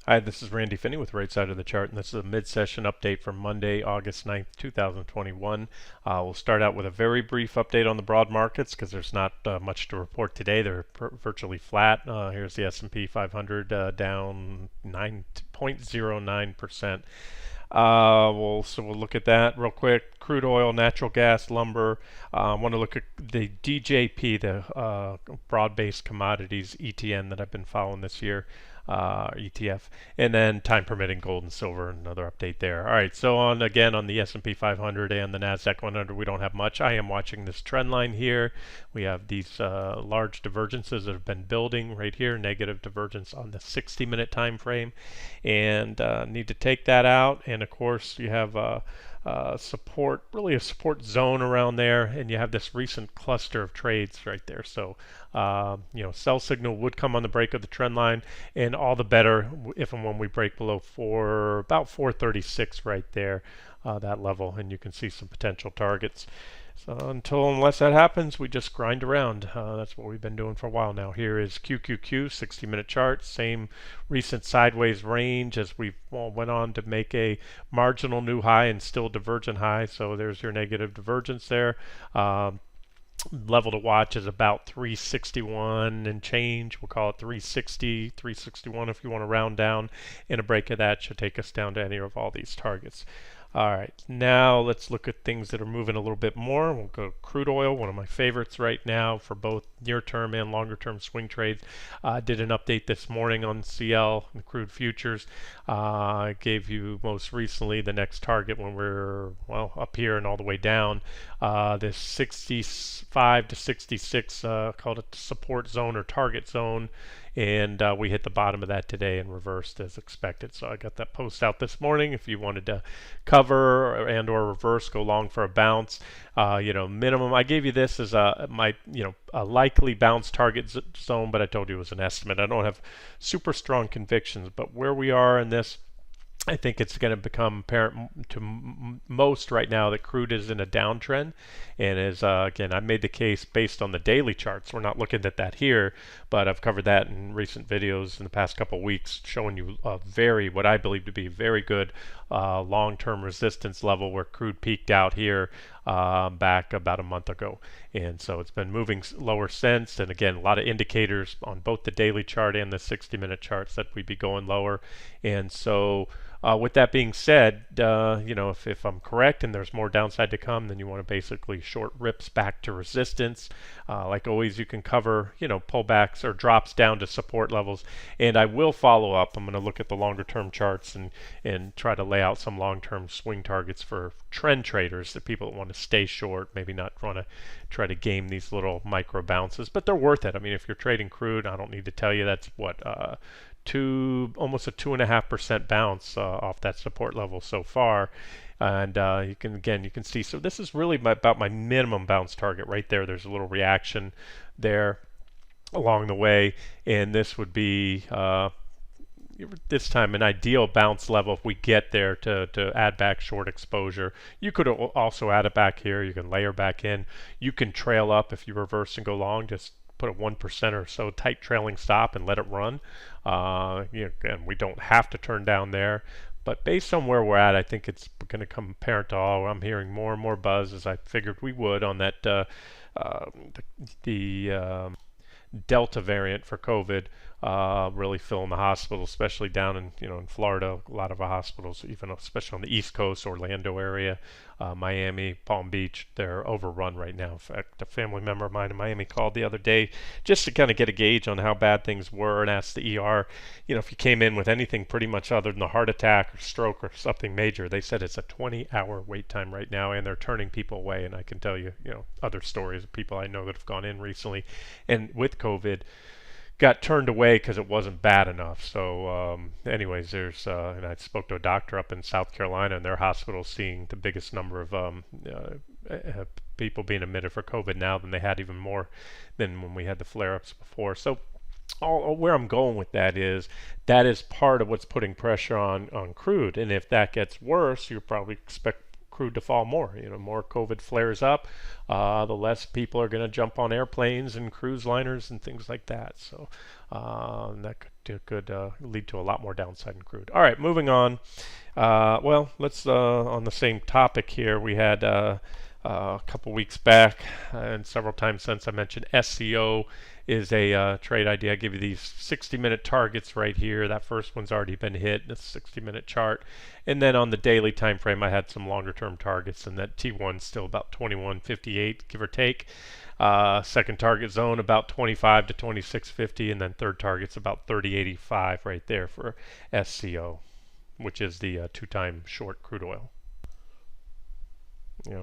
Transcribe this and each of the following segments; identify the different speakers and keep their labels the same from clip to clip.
Speaker 1: Hi, this is Randy Finney with Right Side of the Chart, and this is a mid-session update for Monday, August 9th, 2021. We'll start out with a very brief update on the broad markets because there's not much to report today. They're virtually flat. Here's the S&P 500 down 9.09%. So we'll look at that real quick. Crude oil, natural gas, lumber. I want to look at the DJP, the broad-based commodities ETN that I've been following this year. ETF, and then time permitting gold and silver, another update there. All right, so on again on the S&P 500 and the Nasdaq 100, we don't have much. I am watching this trend line here. We have these large divergences that have been building right here, negative divergence on the 60-minute time frame, and need to take that out. And of course, you have support, really a support zone around there, and you have this recent cluster of trades right there. So, sell signal would come on the break of the trend line, and all the better if and when we break below about 436 right there, that level, and you can see some potential targets. So unless that happens, we just grind around. That's what we've been doing for a while now. Here is QQQ, 60-minute chart, same recent sideways range as we went on to make a marginal new high and still divergent high. So there's your negative divergence there. Level to watch is about 361 and change. We'll call it 360, 361 if you want to round down, and a break of that should take us down to any of all these targets. All right, now let's look at things that are moving a little bit more. We'll go crude oil, one of my favorites right now for both near-term and longer-term swing trades. Did an update this morning on CL, the crude futures. I gave you most recently the next target when we're, up here and all the way down. This 65 to 66, called it support zone or target zone. And we hit the bottom of that today and reversed as expected. So I got that post out this morning. If you wanted to cover or reverse, go long for a bounce. Minimum. I gave you this as a likely bounce target zone, but I told you it was an estimate. I don't have super strong convictions, but where we are in this, I think it's going to become apparent to most right now that crude is in a downtrend, and again, I made the case based on the daily charts. We're not looking at that here, but I've covered that in recent videos in the past couple of weeks, showing you what I believe to be very good long-term resistance level where crude peaked out here back about a month ago, and so it's been moving lower since. And again, a lot of indicators on both the daily chart and the 60-minute charts that we'd be going lower, and so. With that being said, if I'm correct and there's more downside to come, then you want to basically short rips back to resistance. Like always, you can cover, pullbacks or drops down to support levels. And I will follow up. I'm going to look at the longer term charts and try to lay out some long-term swing targets for trend traders, the people that want to stay short, maybe not want to try to game these little micro bounces, but they're worth it. I mean, if you're trading crude, I don't need to tell you that's almost a 2.5% bounce off that support level so far, and you can see. So this is really about my minimum bounce target right there. There's a little reaction there along the way, and this would be this time an ideal bounce level if we get there to add back short exposure. You could also add it back here. You can layer back in. You can trail up if you reverse and go long. Just put a 1% or so tight trailing stop and let it run. And we don't have to turn down there. But based on where we're at, I think it's going to come apparent to all. I'm hearing more and more buzz, as I figured we would, on that the Delta variant for COVID really filling the hospital, especially down in Florida. A lot of the hospitals, even especially on the East Coast, Orlando area, Miami, Palm Beach, they're overrun right now. In fact, a family member of mine in Miami called the other day just to kind of get a gauge on how bad things were and asked the ER, if you came in with anything pretty much other than a heart attack or stroke or something major. They said it's a 20-hour wait time right now, and they're turning people away. And I can tell you, other stories of people I know that have gone in recently and with COVID got turned away because it wasn't bad enough. So anyways, there's and I spoke to a doctor up in South Carolina, and their hospital's seeing the biggest number of people being admitted for COVID now than they had, even more than when we had the flare-ups before. So where I'm going with that is part of what's putting pressure on crude, and if that gets worse, you probably expect crude to fall more. More COVID flares up, the less people are going to jump on airplanes and cruise liners and things like that. So that could lead to a lot more downside in crude. All right, moving on. Well, let's on the same topic here. We had a couple weeks back and several times since I mentioned SCO is a trade idea. I give you these 60-minute targets right here. That first one's already been hit, the 60-minute chart. And then on the daily time frame, I had some longer-term targets, and that T1's still about 21.58, give or take. Second target zone about 25 to 26.50, and then third target's about 30.85 right there for SCO, which is the two-time short crude oil.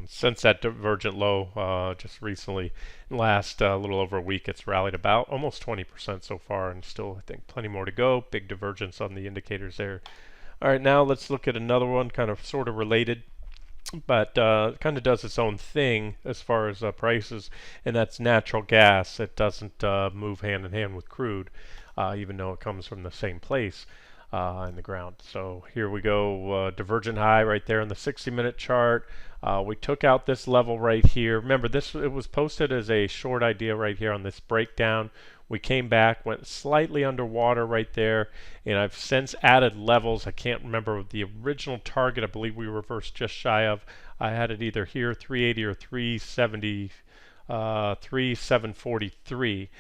Speaker 1: Since that divergent low just recently, last little over a week, it's rallied about almost 20% so far, and still I think plenty more to go. Big divergence on the indicators there. All right, now let's look at another one, kind of sort of related, but kind of does its own thing as far as prices, and that's natural gas. It doesn't move hand in hand with crude, even though it comes from the same place in the ground. So here we go, divergent high right there on the 60-minute chart. We took out this level right here. Remember, it was posted as a short idea right here on this breakdown. We came back, went slightly underwater right there, and I've since added levels. I can't remember the original target. I believe we reversed just shy of. I had it either here 380 or 370. 3743.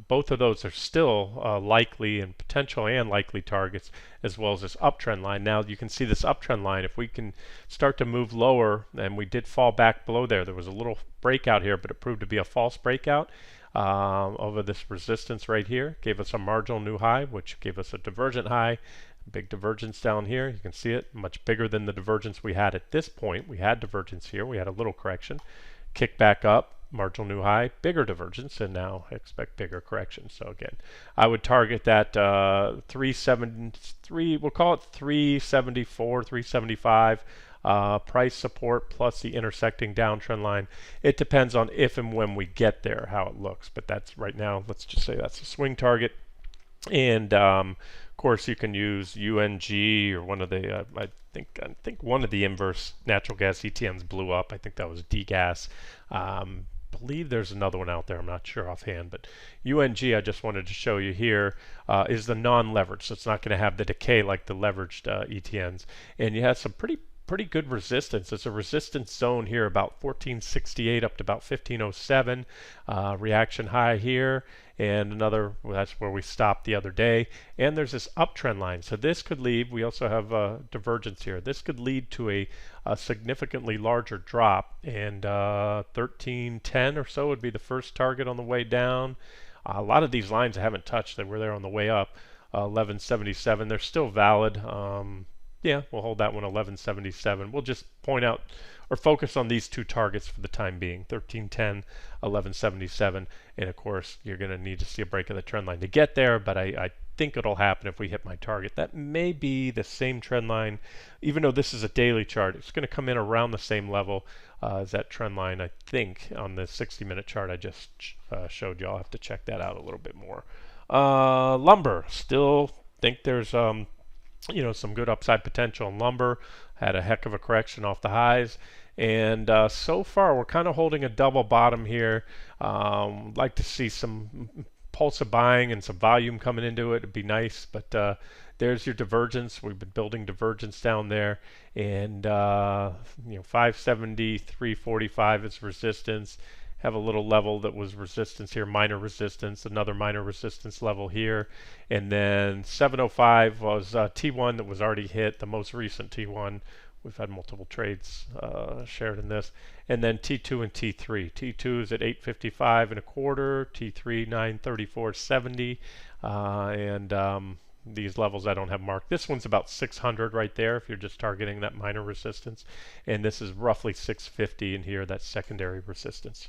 Speaker 1: Both of those are still likely and potential and likely targets, as well as this uptrend line. Now you can see this uptrend line. If we can start to move lower, and we did fall back below there. There was a little breakout here, but it proved to be a false breakout over this resistance right here. Gave us a marginal new high, which gave us a divergent high. Big divergence down here. You can see it much bigger than the divergence we had at this point. We had divergence here. We had a little correction. Kick back up. Marginal new high, bigger divergence, and now I expect bigger correction. So again, I would target that 373, we'll call it 374, 375 price support plus the intersecting downtrend line. It depends on if and when we get there, how it looks. But that's right now, let's just say that's a swing target. And of course, you can use UNG or one of the I think one of the inverse natural gas ETNs blew up. I think that was DGAS. Believe there's another one out there. I'm not sure offhand, but UNG I just wanted to show you here is the non-leveraged. So it's not going to have the decay like the leveraged ETNs, and you have some pretty good resistance. It's a resistance zone here about 1468 up to about 1507. Reaction high here, and another, well, that's where we stopped the other day. And there's this uptrend line. So this could lead, we also have divergence here. This could lead to a significantly larger drop, and 1310 or so would be the first target on the way down. A lot of these lines I haven't touched. They were there on the way up. 1177, they're still valid. Yeah, we'll hold that one 1177. We'll just point out or focus on these two targets for the time being, 1310, 1177. And of course, you're going to need to see a break of the trend line to get there, but I think it'll happen if we hit my target. That may be the same trend line, even though this is a daily chart. It's going to come in around the same level as that trend line, I think, on the 60-minute chart I just showed you. I'll have to check that out a little bit more. Lumber, still think there's some good upside potential in lumber. Had a heck of a correction off the highs, and so far we're kind of holding a double bottom here. Like to see some pulse of buying and some volume coming into it. It'd be nice, but there's your divergence. We've been building divergence down there, and 570, 345 is resistance. Have a little level that was resistance here, minor resistance, another minor resistance level here, and then 705 was T1 that was already hit, the most recent T1. We've had multiple trades shared in this, and then T2 and T3. T2 is at 855 and a quarter, T3 934.70, and these levels I don't have marked. This one's about 600 right there if you're just targeting that minor resistance, and this is roughly 650 in here, that's secondary resistance.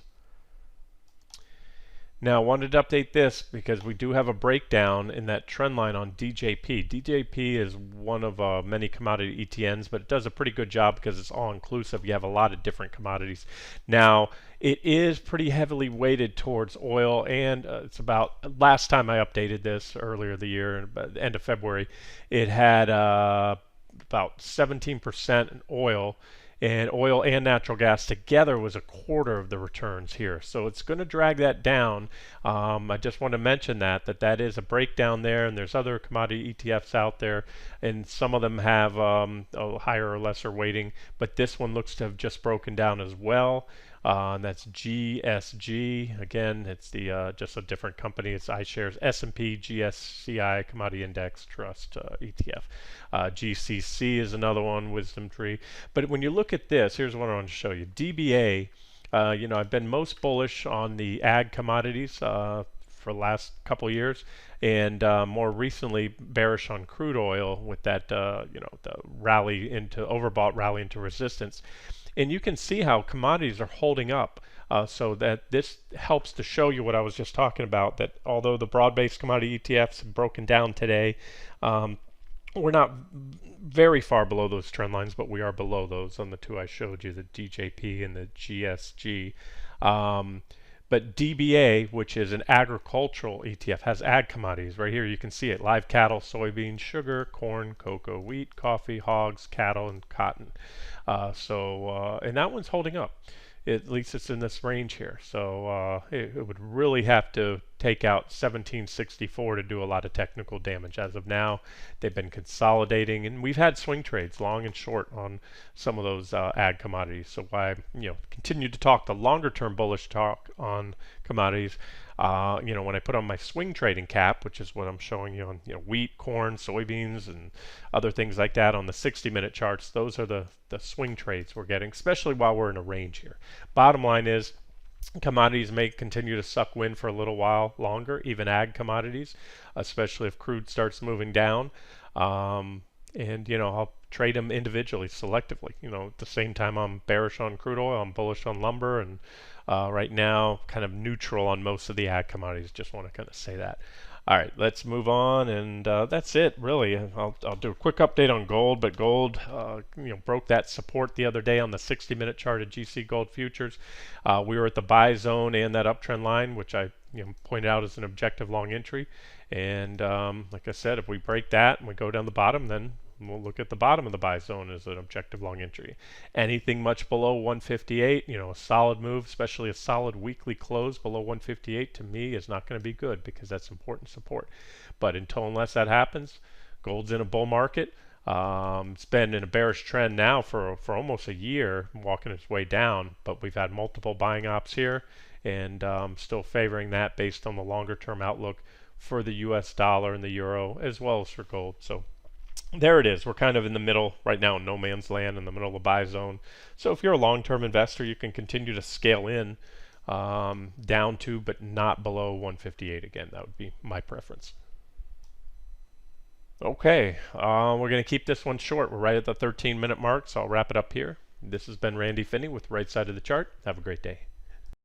Speaker 1: Now, I wanted to update this because we do have a breakdown in that trend line on DJP. DJP is one of many commodity ETNs, but it does a pretty good job because it's all-inclusive. You have a lot of different commodities. Now, it is pretty heavily weighted towards oil, and it's about, last time I updated this earlier the year, at the end of February, it had about 17% in oil, and oil and natural gas together was a quarter of the returns here. So it's going to drag that down. I just want to mention that is a breakdown there, and there's other commodity ETFs out there, and some of them have a higher or lesser weighting, but this one looks to have just broken down as well. And that's GSG. Again, it's the just a different company. It's iShares S&P GSCI Commodity Index Trust ETF. GCC is another one, Wisdom Tree. But when you look at this, here's what I want to show you. DBA. I've been most bullish on the ag commodities for the last couple of years, and more recently bearish on crude oil with that the rally into overbought rally into resistance. And you can see how commodities are holding up. So that this helps to show you what I was just talking about, that although the broad-based commodity ETFs have broken down today, we're not very far below those trend lines, but we are below those on the two I showed you, the DJP and the GSG. But DBA, which is an agricultural ETF, has ag commodities. Right here you can see it. Live cattle, soybeans, sugar, corn, cocoa, wheat, coffee, hogs, cattle, and cotton. And that one's holding up. At least it's in this range here. So it would really have to take out 1764 to do a lot of technical damage. As of now, they've been consolidating, and we've had swing trades, long and short, on some of those ag commodities. So why continue to talk the longer-term bullish talk on commodities. When I put on my swing trading cap, which is what I'm showing you on wheat, corn, soybeans, and other things like that on the 60-minute charts, those are the swing trades we're getting, especially while we're in a range here. Bottom line is, commodities may continue to suck wind for a little while longer, even ag commodities, especially if crude starts moving down. I'll trade them individually, selectively. At the same time I'm bearish on crude oil, I'm bullish on lumber, and right now kind of neutral on most of the ag commodities. Just want to kind of say that. All right, let's move on, and that's it really. I'll do a quick update on gold, but gold broke that support the other day on the 60-minute chart of GC Gold Futures. We were at the buy zone and that uptrend line, which I pointed out as an objective long entry. And like I said, if we break that and we go down the bottom, then we'll look at the bottom of the buy zone as an objective long entry. Anything much below 158, a solid move, especially a solid weekly close below 158, to me is not going to be good, because that's important support. But unless that happens, gold's in a bull market. It's been in a bearish trend now for almost a year, walking its way down, but we've had multiple buying ops here, and still favoring that based on the longer term outlook for the US dollar and the euro, as well as for gold. So there it is. We're kind of in the middle right now, in no man's land, in the middle of the buy zone. So if you're a long-term investor, you can continue to scale in down to, but not below 158 again. That would be my preference. Okay, we're going to keep this one short. We're right at the 13-minute mark, so I'll wrap it up here. This has been Randy Finney with Right Side of the Chart. Have a great day.